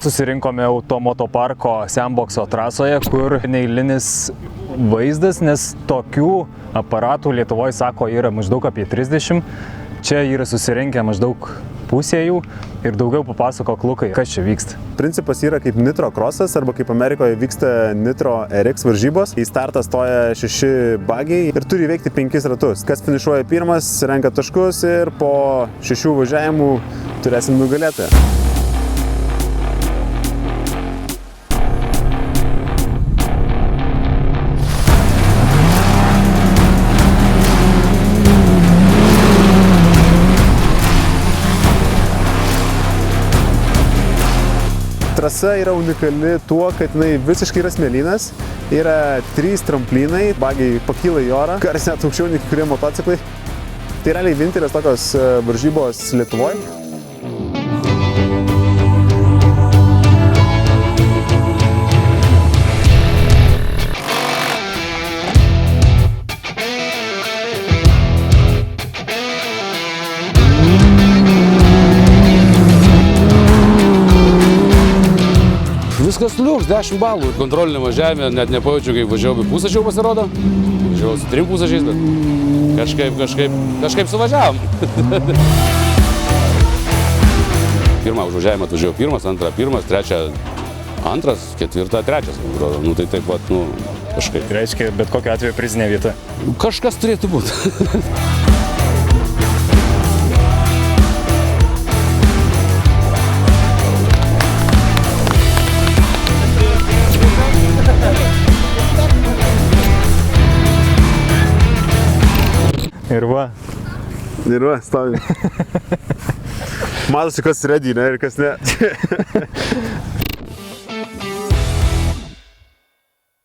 Susirinkome Automoto parko Sandboxo trasoje, kur neeilinis vaizdas, nes tokių aparatų Lietuvoje, sako, yra maždaug apie 30. Čia yra susirinkę maždaug pusė jų ir daugiau papasakok Lukai, kas čia vyksta. Principas yra kaip Nitro Crossas arba kaip Amerikoje vyksta Nitro RX varžybos. Į startą stoja 6 bagiai ir turi įveikti 5 ratus. Kas finišuoja pirmas, renka taškus ir po 6 važiavimų turėsim nugalėtoją. Trasa yra unikali tuo, kad jinai visiškai yra smėlynas, yra 3 tramplynai, bagiai pakyla į orą, karas net aukščiau nei kai kurie motociklai. Tai realiai vienintelės tokios varžybos Lietuvoje. Viskas liuks, 10 balų. Kontrolinį važiavimą net nepajaučiu, kaip važiavau į pusę, pasirodo. Važiavau su 3 pusėčiais, bet kažkaip suvažiavom. Pirmą užvažiavimą atvažiavau pirmas, antrą pirmas, trečią antras, ketvirtą trečias. Nu tai taip pat, kažkaip. Reiškia, bet kokiu atveju prizinė vieta. Kažkas turėtų būti. Ir va, stovi. Matosi, kas ready, ne, ir kas ne.